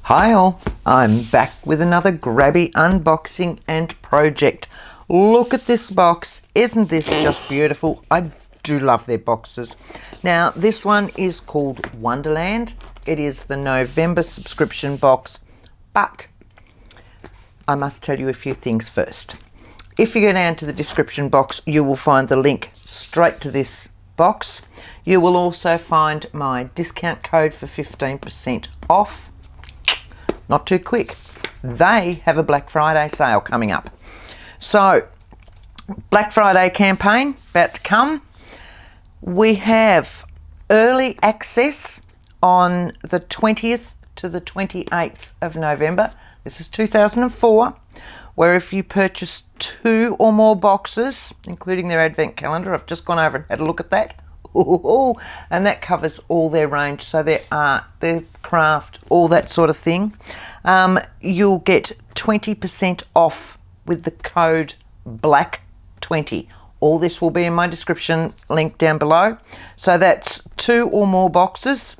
Hi all, I'm back with another Grabie unboxing and project. Look at this box, isn't this just beautiful? I do love their boxes. Now this one is called Wonderland. It is the November subscription box, but I must tell you a few things first. If you go down to the description box, you will find the link straight to this box. You will also find my discount code for 15% off. Not too quick. They have a Black Friday sale coming up. So, Black Friday campaign about to come. We have early access on the 20th to the 28th of November. This is 2004, where if you purchase 2 or more boxes, including their advent calendar, I've just gone over and had a look at that. Ooh, and that covers all their range, so their art, their craft, all that sort of thing. You'll get 20% off with the code BLACK20. All this will be in my description link down below. So that's 2 or more boxes.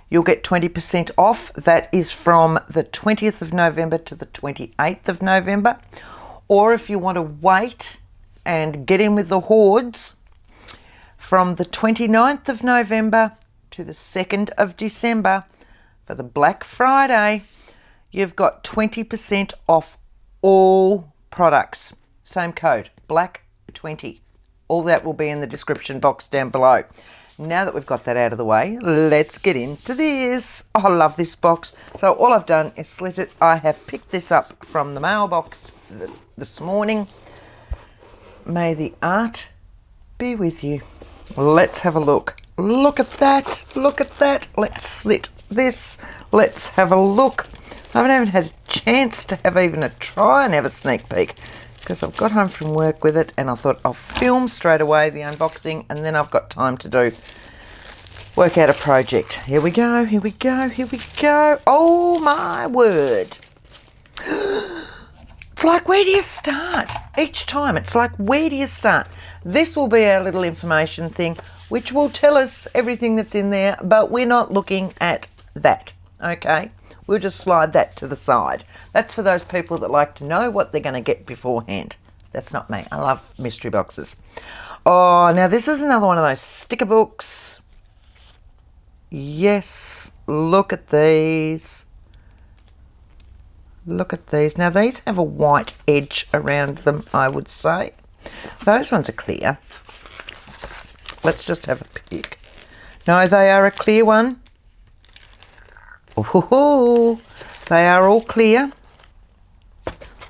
You'll get 20% off. That is from the 20th of November to the 28th of November. Or if you want to wait and get in with the hordes, from the 29th of November to the 2nd of December for the Black Friday, you've got 20% off all products. Same code, BLACK20. All that will be in the description box down below. Now that we've got that out of the way, let's get into this. Oh, I love this box. So all I've done is slit it. I have picked this up from the mailbox this morning. May the art be with you. Let's have a look. Look at that. Look at that. Let's slit this. Let's have a look. I haven't even had a chance to have even a try and have a sneak peek because I've got home from work with it and I thought I'll film straight away the unboxing and then I've got time to work out a project. Here we go. Here we go. Here we go. Oh my word. It's like, where do you start? Each time it's like, where do you start? This will be our little information thing, which will tell us everything that's in there, but we're not looking at that, okay? We'll just slide that to the side. That's for those people that like to know what they're going to get beforehand. That's not me. I love mystery boxes. Oh, now this is another one of those sticker books. Yes, look at these. Look at these. Now these have a white edge around them, I would say. Those ones are clear. Let's just have a pick. No, they are a clear one. Oh, they are all clear.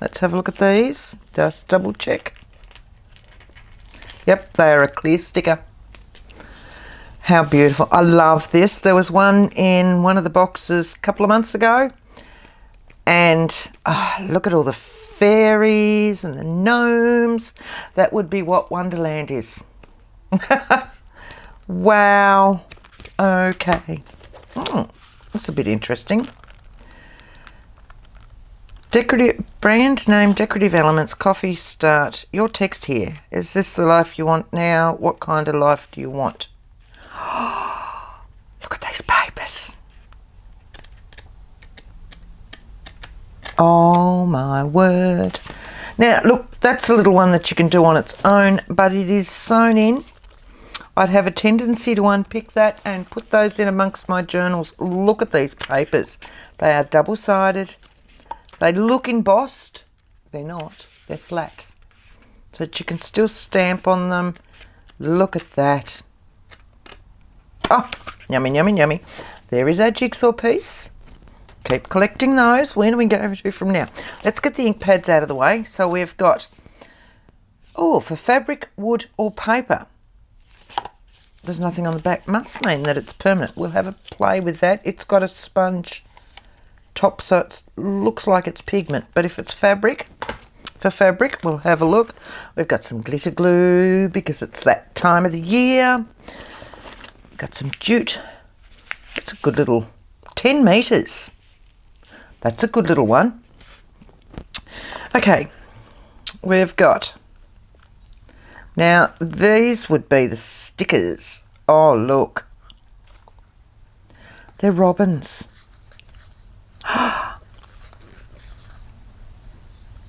Let's have a look at these. Just double check. Yep, they are a clear sticker. How beautiful. I love this. There was one in one of the boxes a couple of months ago. And look at all the fairies and the gnomes. That would be what Wonderland is. Wow. Okay. That's a bit interesting. Decorative brand name, decorative elements, coffee start. Your text here. Is this the life you want now? What kind of life do you want? Look at these papers. Oh my word. Now look, that's a little one that you can do on its own, but it is sewn in. I'd have a tendency to unpick that and put those in amongst my journals. Look at these papers. They are double-sided. They look embossed. They're not. They're flat. So that you can still stamp on them. Look at that. Oh, yummy, yummy, yummy. There is our jigsaw piece. Keep collecting those. Where do we go to from now? Let's get the ink pads out of the way. So we've got, for fabric, wood or paper. There's nothing on the back. Must mean that it's permanent. We'll have a play with that. It's got a sponge top, so it looks like it's pigment. But if it's fabric, for fabric, we'll have a look. We've got some glitter glue because it's that time of the year. We've got some jute. It's a good little 10 metres. That's a good little one. Okay, we've got, now these would be the stickers. Oh, look. They're robins.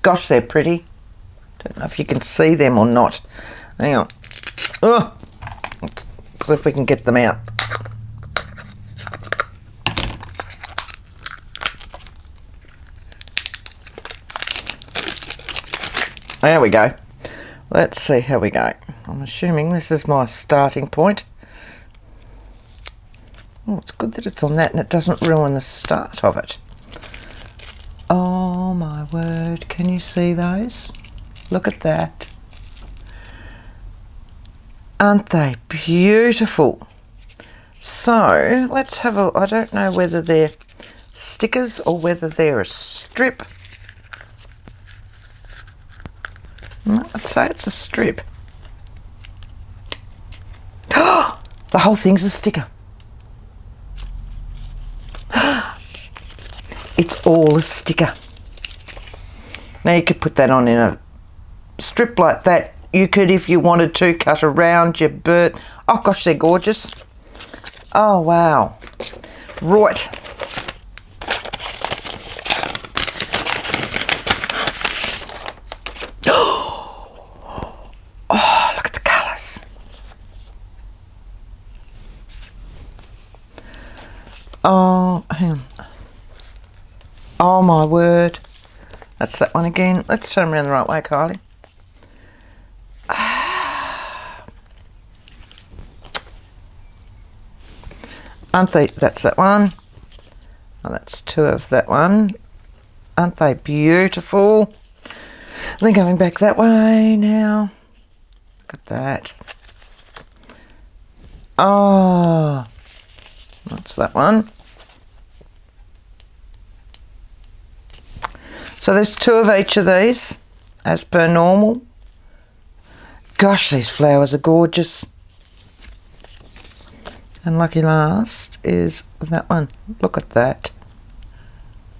Gosh, they're pretty. Don't know if you can see them or not. Hang on. Oh, let's see if we can get them out. There we go. Let's see how we go. I'm assuming this is my starting point. Oh, it's good that it's on that and it doesn't ruin the start of it. Oh my word, can you see those? Look at that. Aren't they beautiful? So, let's have a, I don't know whether they're stickers or whether they're a strip. I'd say it's a strip. Oh, the whole thing's a sticker. It's all a sticker. Now you could put that on in a strip like that. You could, if you wanted to, cut around your bird. Oh gosh, they're gorgeous. Oh wow. Right. Oh, look at the colours. Oh, hang on. Oh my word. That's that one again. Let's turn them around the right way, Kylie. Aren't they? That's that one. Oh, that's two of that one. Aren't they beautiful? Then going back that way now. Look at that. Oh, that's that one. So there's two of each of these, as per normal. Gosh, these flowers are gorgeous. And lucky last is that one. Look at that.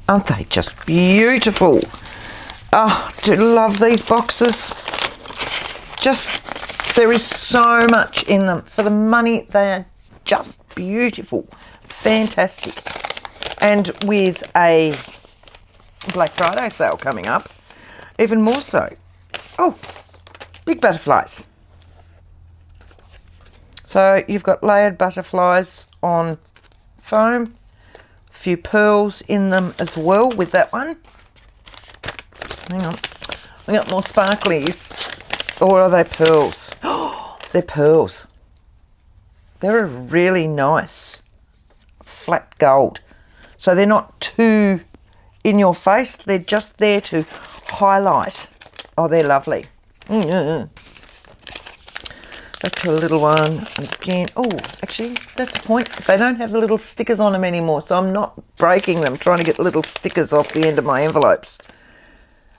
Aren't they just beautiful? Oh, I do love these boxes. Just, there is so much in them. For the money, they are just beautiful. Fantastic. And with a Black Friday sale coming up, even more so. Oh, big butterflies. So you've got layered butterflies on foam, a few pearls in them as well with that one. Hang on, we got more sparklies. Or are they pearls? Oh, they're pearls. They're a really nice flat gold. So they're not too in your face, they're just there to highlight. Oh, they're lovely. Back to a little one again. Oh, actually, that's a point. They don't have the little stickers on them anymore, so I'm not breaking them, trying to get little stickers off the end of my envelopes.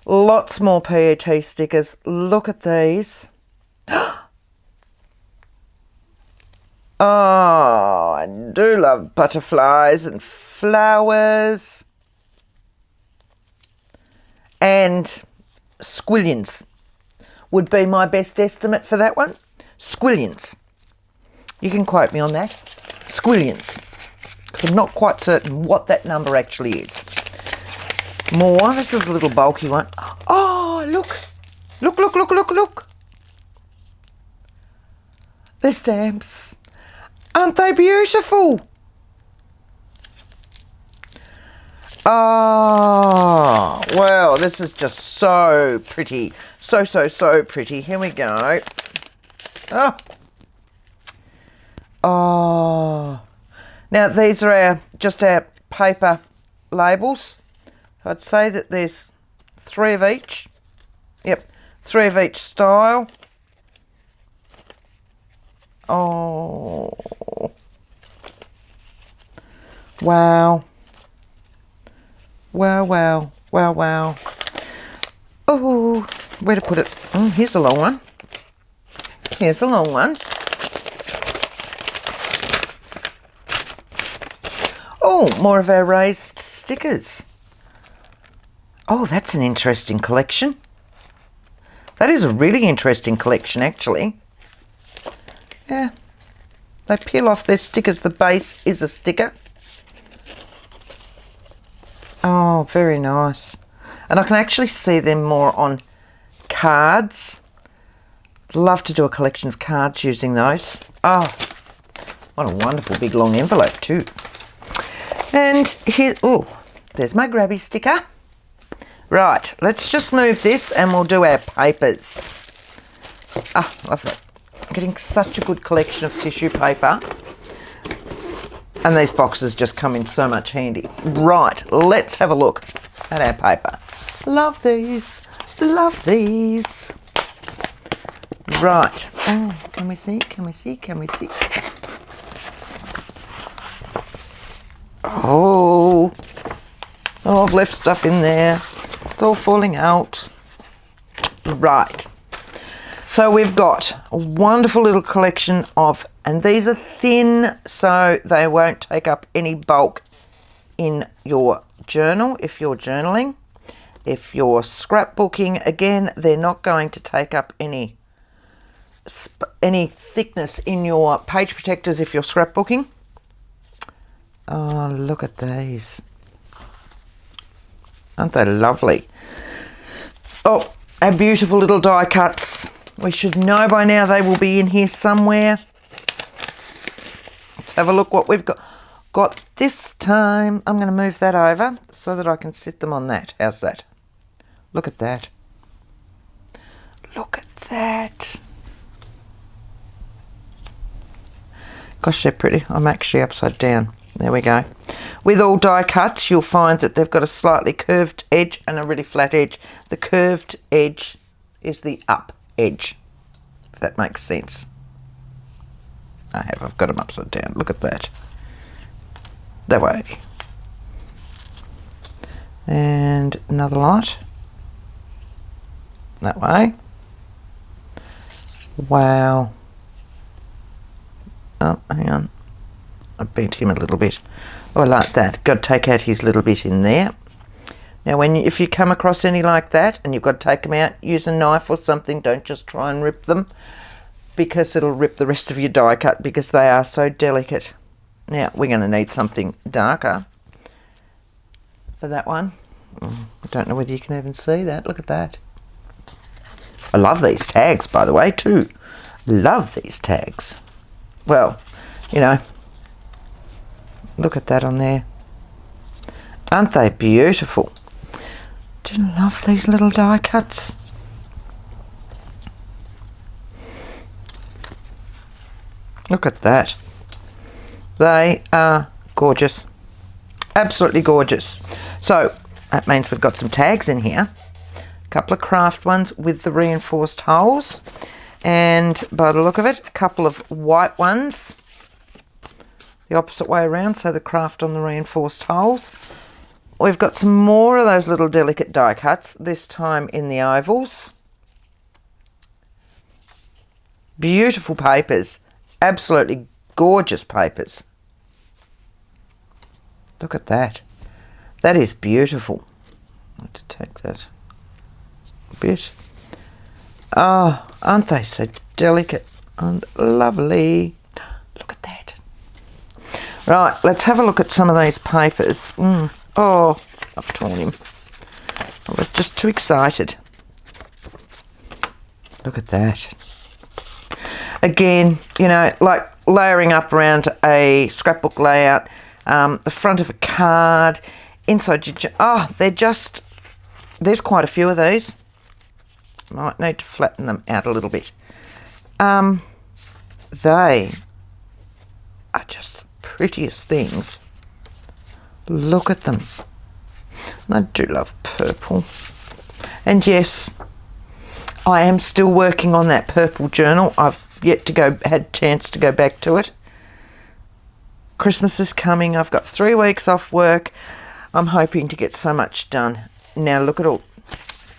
Lots more PET stickers. Look at these. Oh, I do love butterflies and flowers. And squillions would be my best estimate for that one. Squillions. You can quote me on that. Squillions. Because I'm not quite certain what that number actually is. More. This is a little bulky one. Oh, look. Look, look, look, look, look. They're stamps. Aren't they beautiful? Oh, well, this is just so pretty. So pretty. Here we go. Oh. Oh. Now, these are just our paper labels. I'd say that there's 3 of each. Yep, 3 of each style. Oh. Wow. Wow, wow, wow, wow. Oh, where to put it? Oh, here's a long one. Here's a long one. Oh, more of our raised stickers. Oh, that's an interesting collection. That is a really interesting collection, actually. Yeah. They peel off their stickers. The base is a sticker. Oh, very nice. And I can actually see them more on cards. Love to do a collection of cards using those. Oh, what a wonderful big long envelope too. And here, oh, there's my Grabie sticker. Right, let's just move this and we'll do our papers. Ah, love that. I'm getting such a good collection of tissue paper. And these boxes just come in so much handy. Right, let's have a look at our paper. Love these. Love these. Right. Oh, can we see? Can we see? Can we see? Oh. Oh, I've left stuff in there. It's all falling out. Right. So we've got a wonderful little collection of, and these are thin so they won't take up any bulk in your journal if you're journaling. If you're scrapbooking, again, they're not going to take up any thickness in your page protectors if you're scrapbooking. Oh, look at these. Aren't they lovely? Oh, our beautiful little die cuts. We should know by now they will be in here somewhere. Let's have a look what we've got this time. I'm going to move that over so that I can sit them on that. How's that? Look at that. Look at that. Gosh, they're pretty. I'm actually upside down. There we go. With all die cuts, you'll find that they've got a slightly curved edge and a really flat edge. The curved edge is the up edge, if that makes sense. I've got them upside down. Look at that. That way. And another lot. That way. Wow. Oh, hang on. I bent him a little bit. Oh, I like that. Got to take out his little bit in there. Now, if you come across any like that and you've got to take them out, use a knife or something. Don't just try and rip them, because it'll rip the rest of your die cut because they are so delicate. Now, we're going to need something darker for that one. I don't know whether you can even see that. Look at that. I love these tags, by the way, too. Love these tags. Well, you know, look at that on there. Aren't they beautiful? Do you love these little die cuts? Look at that. They are gorgeous. Absolutely gorgeous. So that means we've got some tags in here. A couple of craft ones with the reinforced holes. And by the look of it, a couple of white ones. The opposite way around, so the craft on the reinforced holes. We've got some more of those little delicate die cuts, this time in the ovals. Beautiful papers. Absolutely gorgeous papers. Look at that. That is beautiful. I have to take that a bit. Oh, aren't they so delicate and lovely? Look at that. Right, let's have a look at some of these papers. Oh, I've torn him. I was just too excited. Look at that. Again, you know, like layering up around a scrapbook layout, the front of a card, inside your... Oh, there's quite a few of these. Might need to flatten them out a little bit. They are just the prettiest things. Look at them. And I do love purple. And yes, I am still working on that purple journal. I've yet to had a chance to go back to it. Christmas is coming. I've got 3 weeks off work. I'm hoping to get so much done. Now look at all.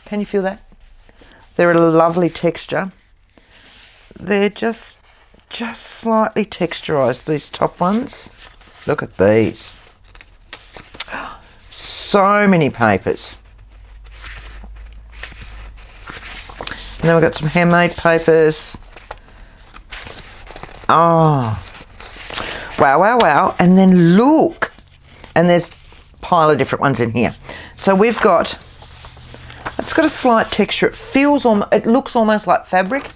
Can you feel that? They're a lovely texture. They're just slightly texturized, these top ones. Look at these. So many papers. And then we've got some handmade papers. Oh. Wow, wow, wow. And then look. And there's a pile of different ones in here. So we've got It's got a slight texture. It looks almost like fabric,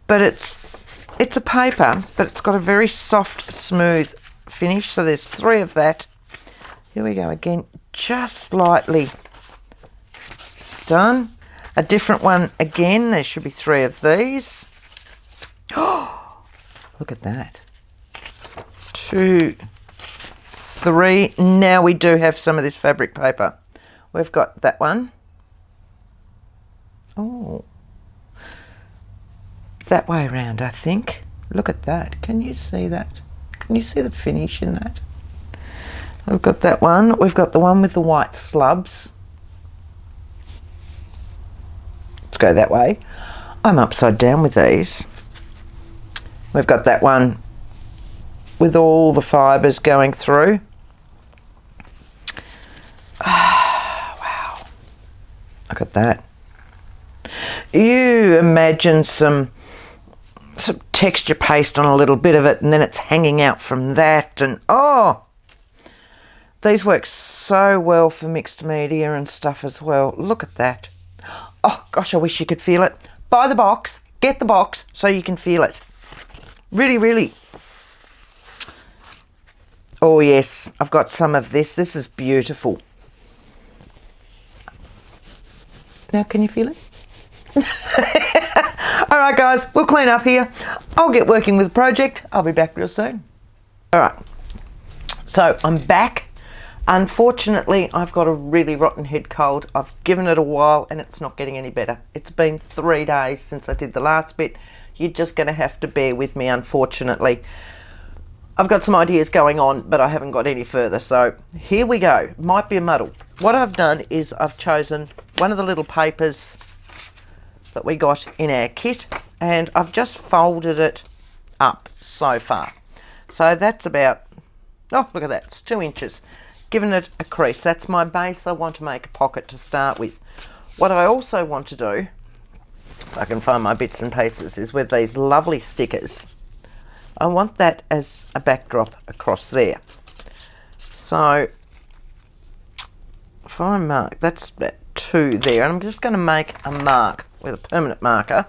but it's a paper, but it's got a very soft, smooth finish. So there's 3 of that. Here we go again, just lightly done. A different one again. There should be 3 of these. Oh, look at that. 2, 3. Now we do have some of this fabric paper. We've got that one. Oh, that way around, I think. Look at that. Can you see that? Can you see the finish in that? We've got that one. We've got the one with the white slubs. Let's go that way. I'm upside down with these. We've got that one with all the fibres going through. Wow. Look at that. You imagine some texture paste on a little bit of it, and then it's hanging out from that, and oh, these work so well for mixed media and stuff as well. Look at that. Oh gosh, I wish you could feel it. Buy the box, get the box so you can feel it. Really, really. Oh yes, I've got some of this. This is beautiful. Now can you feel it? All right guys, we'll clean up here. I'll get working with the project. I'll be back real soon. All right, so I'm back. Unfortunately, I've got a really rotten head cold. I've given it a while and it's not getting any better. It's been 3 days since I did the last bit. You're just going to have to bear with me, unfortunately. I've got some ideas going on, but I haven't got any further. So here we go. Might be a muddle. What I've done is I've chosen one of the little papers that we got in our kit, and I've just folded it up so far. So that's about, oh look at that, it's 2 inches. Given it a crease. That's my base. I want to make a pocket to start with. What I also want to do, if I can find my bits and pieces, is with these lovely stickers. I want that as a backdrop across there. So if I mark, that's about 2 there, and I'm just going to make a mark with a permanent marker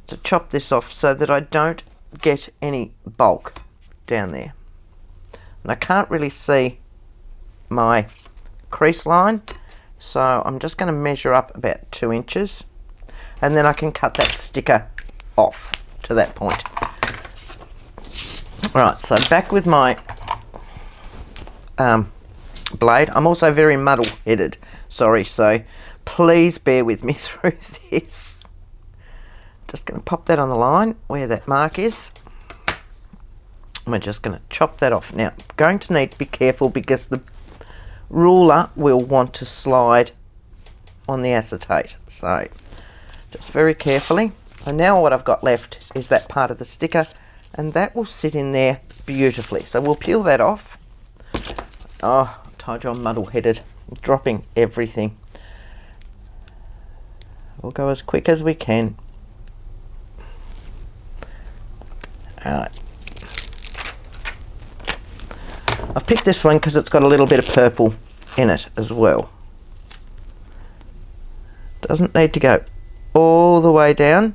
to chop this off so that I don't get any bulk down there. And I can't really see my crease line, so I'm just going to measure up about 2 inches, and then I can cut that sticker off to that point. Right, so back with my blade. I'm also very muddle-headed, sorry, so please bear with me through this. Just going to pop that on the line where that mark is. We're just going to chop that off. Now, I'm going to need to be careful because the ruler will want to slide on the acetate. So, just very carefully. And now what I've got left is that part of the sticker, and that will sit in there beautifully. So we'll peel that off. Oh, I told you I'm muddle-headed. I'm dropping everything. We'll go as quick as we can. Alright. I've picked this one because it's got a little bit of purple in it as well. Doesn't need to go all the way down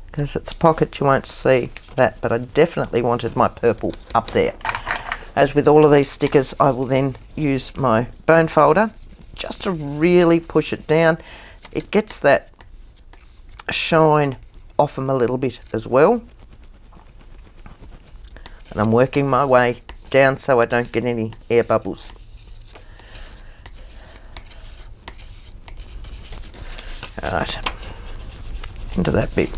because it's a pocket, you won't see that, but I definitely wanted my purple up there. As with all of these stickers, I will then use my bone folder just to really push it down. It gets that shine off them a little bit as well. And I'm working my way down so I don't get any air bubbles. Alright, into that bit.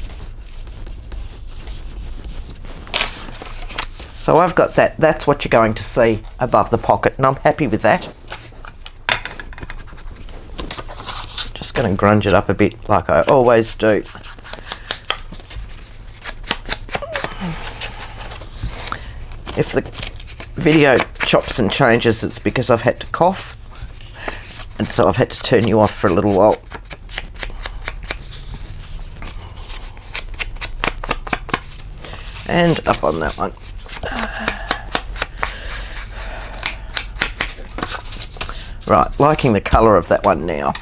So I've got that, that's what you're going to see above the pocket, and I'm happy with that. Just going to grunge it up a bit like I always do. If the video chops and changes, it's because I've had to cough, and so I've had to turn you off for a little while. And up on that one. Right, liking the colour of that one now.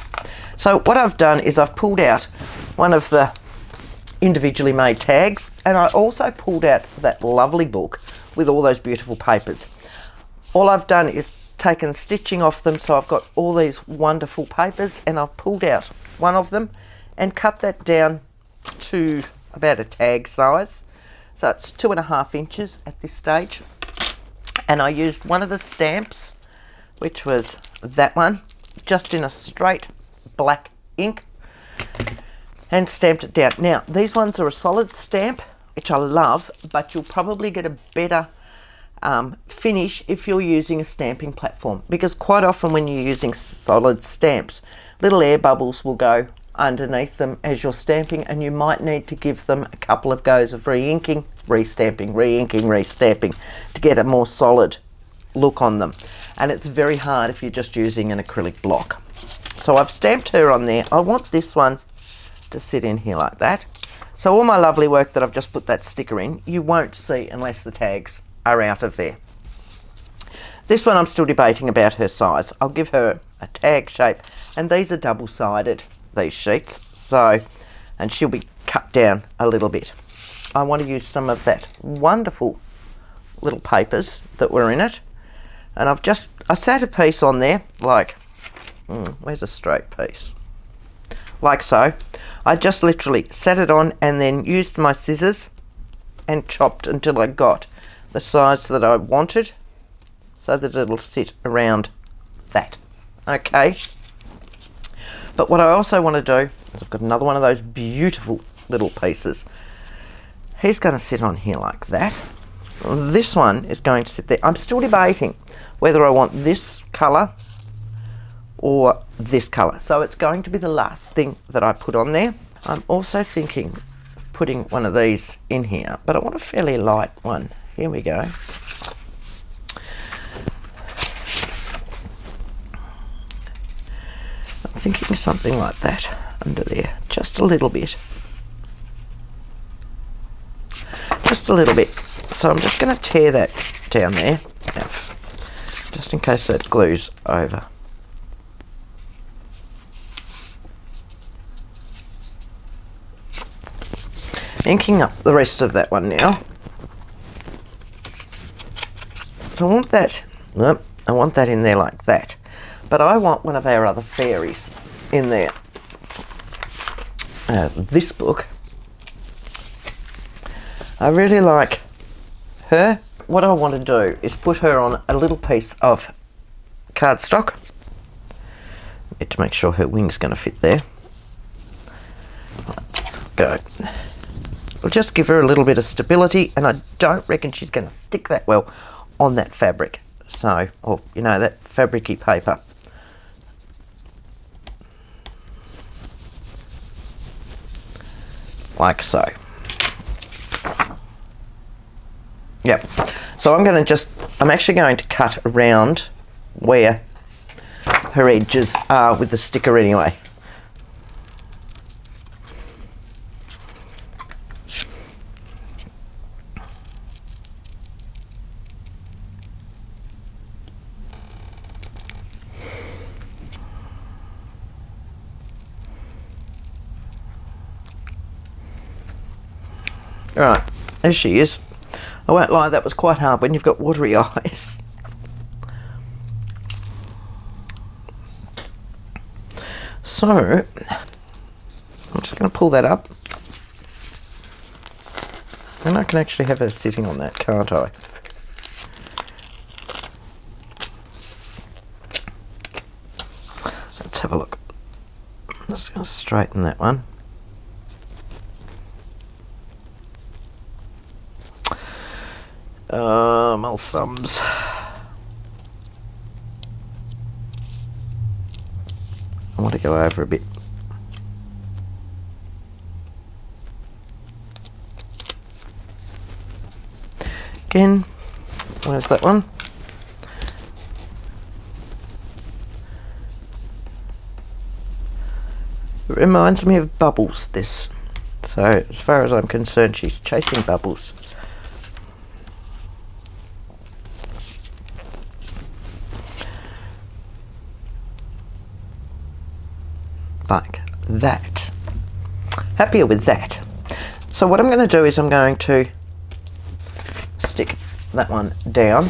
So what I've done is I've pulled out one of the individually made tags, and I also pulled out that lovely book with all those beautiful papers. All I've done is taken stitching off them, so I've got all these wonderful papers, and I've pulled out one of them and cut that down to about a tag size. So it's 2.5 inches at this stage. And I used one of the stamps, which was that one, just in a straight black ink, and stamped it down. Now, these ones are a solid stamp, which I love, but you'll probably get a better finish if you're using a stamping platform, because quite often when you're using solid stamps, little air bubbles will go underneath them as you're stamping, and you might need to give them a couple of goes of re-inking, re-stamping, re-inking, re-stamping to get a more solid look on them. And it's very hard if you're just using an acrylic block. So I've stamped her on there. I want this one to sit in here like that. So all my lovely work that I've just put that sticker in, you won't see unless the tags are out of there. This one I'm still debating about her size. I'll give her a tag shape, and these are double-sided, these sheets, so, and she'll be cut down a little bit. I want to use some of that wonderful little papers that were in it, and I sat a piece on there like, where's a straight piece? Like so. I just literally sat it on and then used my scissors and chopped until I got the size that I wanted, so that it'll sit around that. Okay. But what I also want to do is I've got another one of those beautiful little pieces. He's going to sit on here like that. This one is going to sit there. I'm still debating whether I want this colour or this colour. So it's going to be the last thing that I put on there. I'm also thinking of putting one of these in here, but I want a fairly light one. Here we go. I'm thinking something like that under there, just a little bit. Just a little bit. So I'm just going to tear that down there, just in case that glues over. Inking up the rest of that one now. So I want that, nope, I want that in there like that. But I want one of our other fairies in there. This book, I really like her. What I want to do is put her on a little piece of cardstock. Need to make sure her wing's going to fit there. Let's go. We'll just give her a little bit of stability, and I don't reckon she's going to stick that well on that fabric. So, or you know, that fabricy paper. Like so. Yep. So I'm actually going to cut around where her edges are with the sticker anyway. Right, as she is. I won't lie, that was quite hard when you've got watery eyes. So, I'm just going to pull that up. And I can actually have her sitting on that, can't I? Let's have a look. I'm just going to straighten that one. My thumbs. I want to go over a bit. Again, where's that one? It reminds me of Bubbles, this. So, as far as I'm concerned, she's chasing Bubbles. like that. Happier with that. So what I'm going to do is I'm going to stick that one down.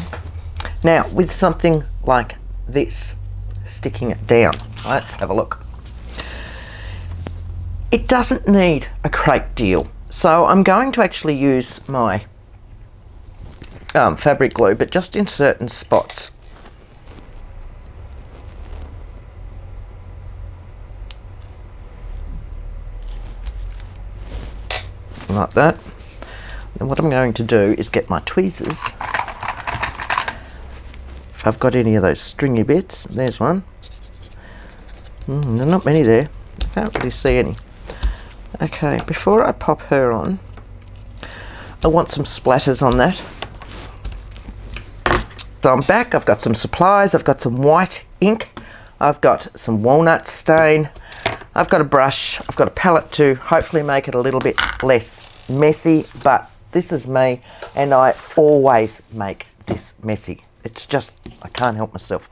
Now with something like this, sticking it down, let's have a look. It doesn't need a great deal, so I'm going to actually use my fabric glue, but just in certain spots. Like that. And what I'm going to do is get my tweezers. If I've got any of those stringy bits, there's one. There are not many there. I can't really see any. Okay, before I pop her on, I want some splatters on that. So I'm back, I've got some supplies, I've got some white ink, I've got some walnut stain, I've got a brush, I've got a palette to hopefully make it a little bit less messy, but this is me and I always make this messy. It's just, I can't help myself.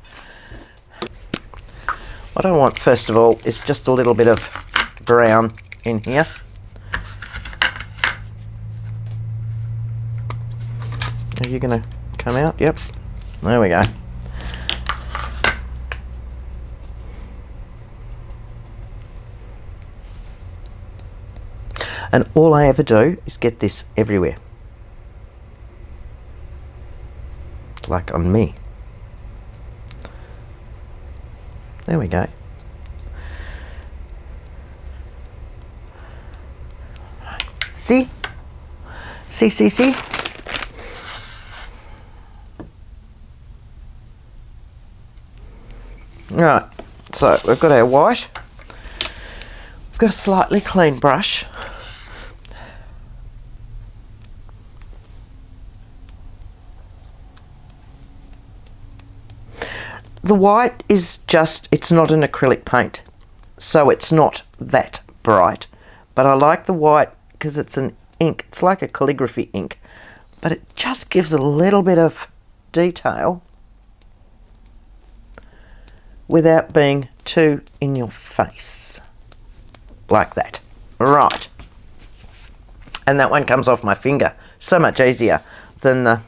What I want first of all is just a little bit of brown in here. Are you going to come out? Yep. There we go. And all I ever do is get this everywhere. Like on me. There we go. See? See? Right, so we've got our white. We've got a slightly clean brush. The white is just, it's not an acrylic paint, so it's not that bright. But I like the white because it's an ink. It's like a calligraphy ink, but it just gives a little bit of detail without being too in your face. Like that. Right. And that one comes off my finger. So much easier than the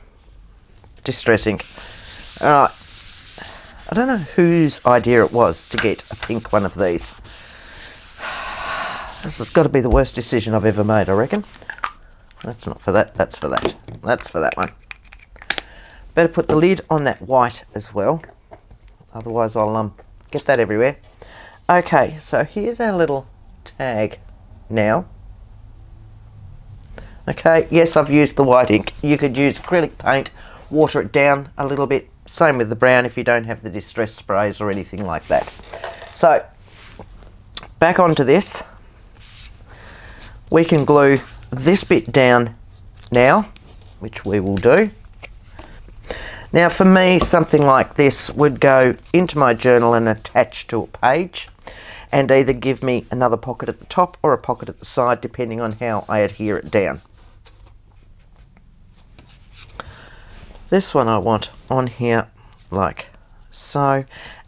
Distress ink. Alright. I don't know whose idea it was to get a pink one of these. This has got to be the worst decision I've ever made, I reckon. That's not for that, that's for that. That's for that one. Better put the lid on that white as well. Otherwise I'll get that everywhere. Okay, so here's our little tag now. Okay, yes, I've used the white ink. You could use acrylic paint, water it down a little bit. Same with the brown if you don't have the distress sprays or anything like that. So, back onto this. We can glue this bit down now, which we will do. Now for me, something like this would go into my journal and attach to a page and either give me another pocket at the top or a pocket at the side, depending on how I adhere it down. This one I want on here like so,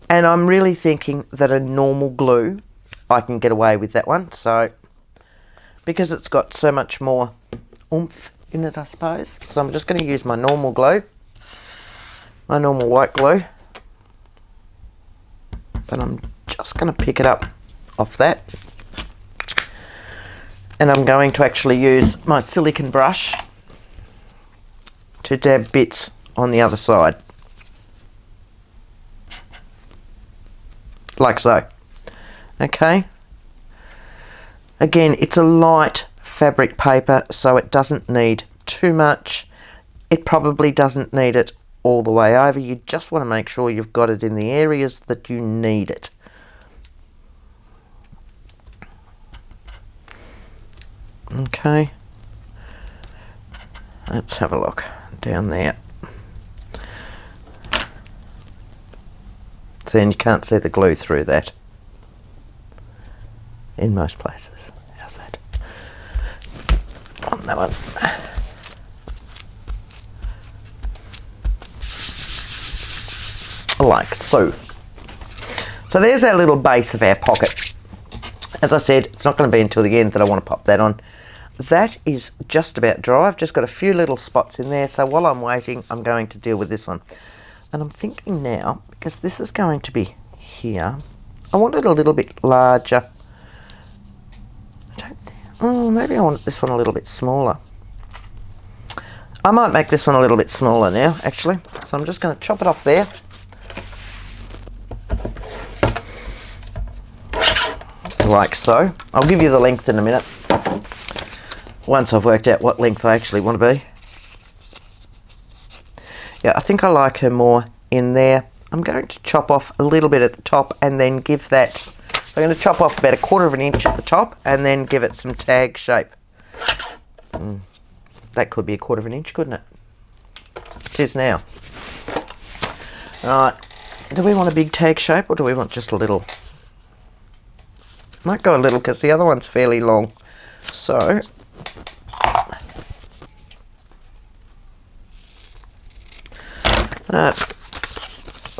and I'm really thinking that a normal glue, I can get away with that one, so because it's got so much more oomph in it, I suppose. So I'm just going to use my normal glue, my normal white glue, but I'm just going to pick it up off that, and I'm going to actually use my silicone brush to dab bits on the other side, like so. Okay, again, it's a light fabric paper, so it doesn't need too much. It probably doesn't need it all the way over. You just want to make sure you've got it in the areas that you need it. Okay, let's have a look down there. See, and you can't see the glue through that in most places. How's that? On that one. Like so. So there's our little base of our pocket. As I said, it's not going to be until the end that I want to pop that on. That is just about dry. I've just got a few little spots in there, so while I'm waiting, I'm going to deal with this one. And I'm thinking now, because this is going to be here, I want it a little bit larger. Maybe I want this one a little bit smaller. I might make this one a little bit smaller now, actually. So I'm just going to chop it off there. Like so. I'll give you the length in a minute, once I've worked out what length I actually want to be. Yeah, I think I like her more in there. I'm going to chop off a little bit at the top and then give that... I'm going to chop off about 1/4 of an inch at the top and then give it some tag shape. That could be 1/4 of an inch, couldn't it? It is now. Alright, do we want a big tag shape or do we want just a little? Might go a little because the other one's fairly long. So,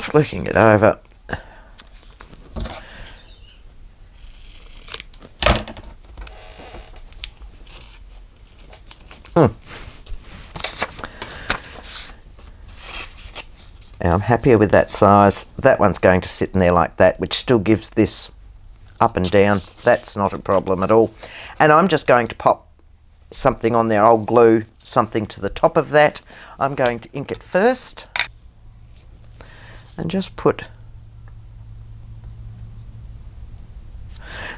flicking it over. Now I'm happier with that size. That one's going to sit in there like that, which still gives this up and down. That's not a problem at all. And I'm just going to pop something on there. I'll glue something to the top of that. I'm going to ink it first and just put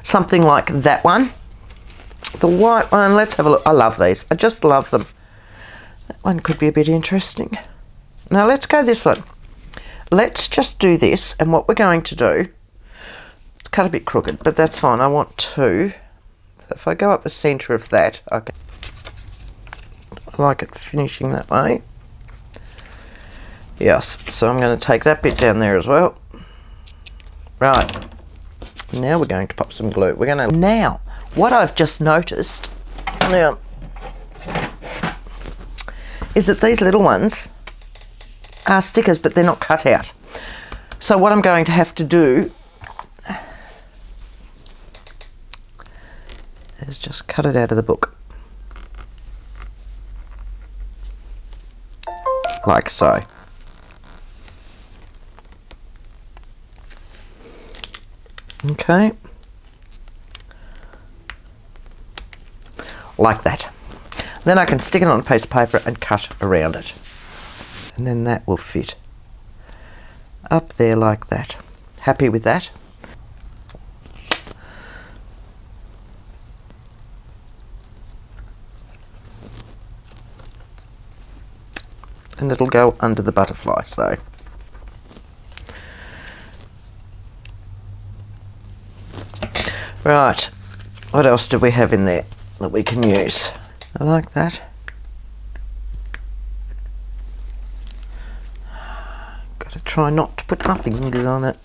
something like that one. The white one, let's have a look. I love these. I just love them. That one could be a bit interesting. Now let's go this one. Let's just do this, and what we're going to do, it's cut a bit crooked, but that's fine. I want two. So if I go up the centre of that, I like it finishing that way. Yes, so I'm going to take that bit down there as well. Right, now we're going to pop some glue. We're going to... Now, what I've just noticed now is that these little ones are stickers, but they're not cut out. So what I'm going to have to do is just cut it out of the book. Like so. Okay. Like that. Then I can stick it on a piece of paper and cut around it. And then that will fit up there like that. Happy with that? And it'll go under the butterfly, so. Right, what else do we have in there that we can use? I like that. Gotta try not to put my fingers on it.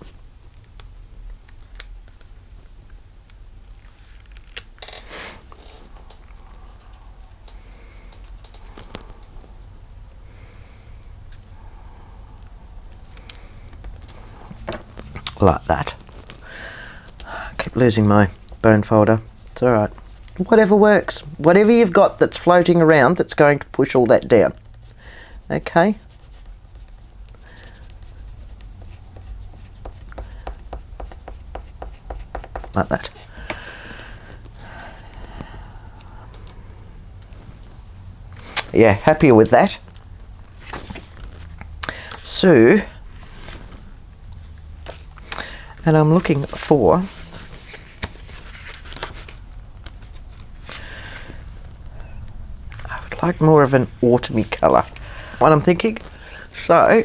Like that. I keep losing my bone folder. It's alright. Whatever works. Whatever you've got that's floating around that's going to push all that down. Okay. Like that. Yeah, happier with that. So, and I'm looking for like more of an autumny colour. What I'm thinking. So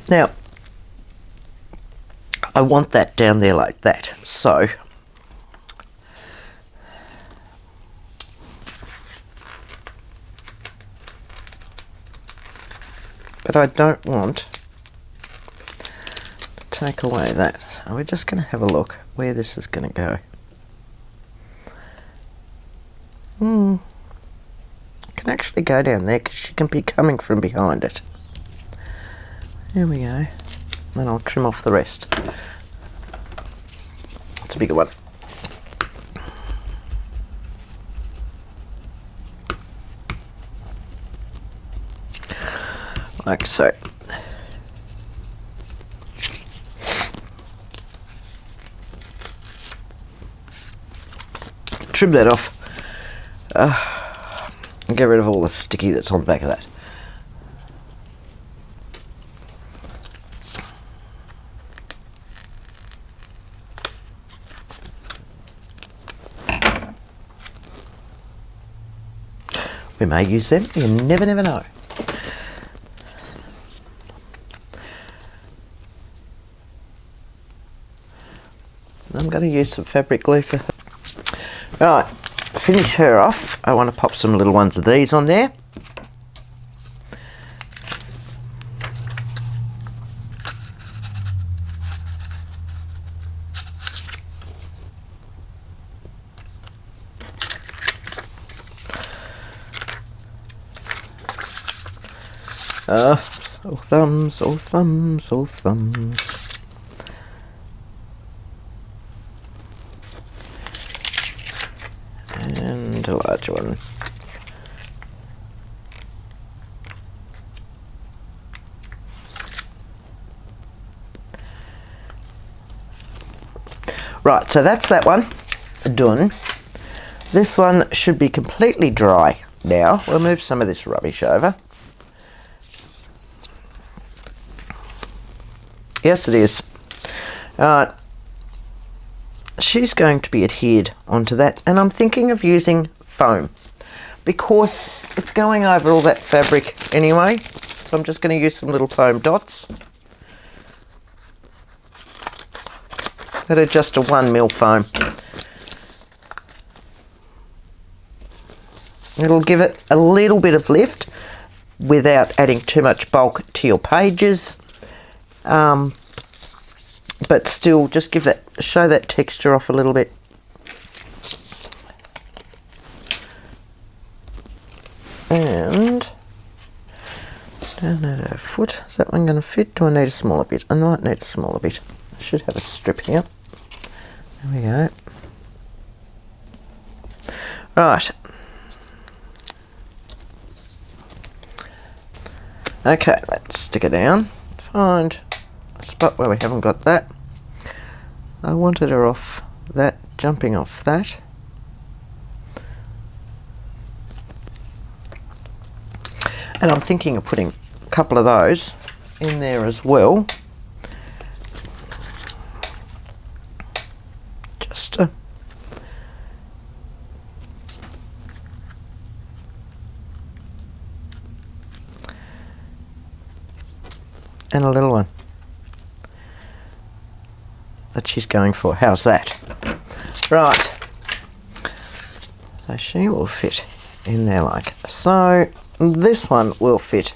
now I want that down there like that. So but I don't want to take away that. So we're just going to have a look where this is going to go. It can actually go down there because she can be coming from behind it. There we go. Then I'll trim off the rest. It's a bigger one. Like so. Trim that off. And get rid of all the sticky that's on the back of that. We may use them, you never know. I'm going to use some fabric glue for her. Right, finish her off. I want to pop some little ones of these on there. All thumbs, all thumbs, all thumbs. And a large one. Right, so that's that one done. This one should be completely dry now. We'll move some of this rubbish over. Yes, it is. Alright. She's going to be adhered onto that, and I'm thinking of using foam because it's going over all that fabric anyway. So I'm just going to use some little foam dots that are just a 1mm foam. It'll give it a little bit of lift without adding too much bulk to your pages. But still just show that texture off a little bit. And down at her foot, is that one going to fit? Do I need a smaller bit? I might need a smaller bit. I should have a strip here. There we go. Right. Okay, let's stick it down. Find a spot where we haven't got that. I wanted her off that, jumping off that. And I'm thinking of putting a couple of those in there as well. Just and a little one that she's going for. How's that? Right. So she will fit in there like so. This one will fit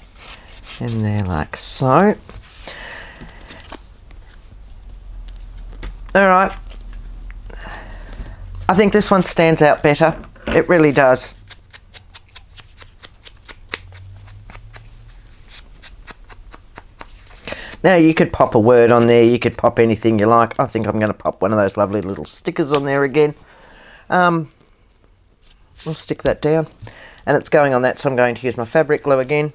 in there like so. Alright. I think this one stands out better. It really does. Now you could pop a word on there, you could pop anything you like. I think I'm going to pop one of those lovely little stickers on there again. We'll stick that down. And it's going on that, so I'm going to use my fabric glue again.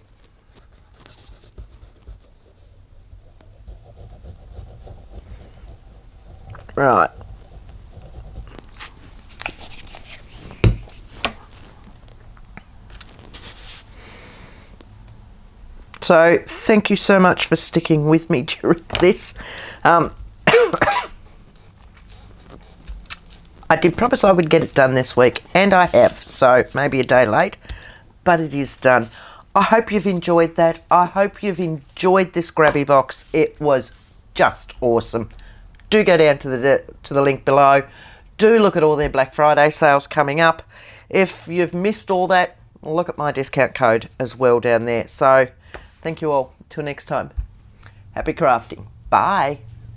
Right. So, thank you so much for sticking with me during this. I did promise I would get it done this week, and I have, so maybe a day late, but it is done. I hope you've enjoyed that. I hope you've enjoyed this Grabie box. It was just awesome. Do go down to the link below. Do look at all their Black Friday sales coming up. If you've missed all that, look at my discount code as well down there. So, thank you all. Till next time. Happy crafting. Bye.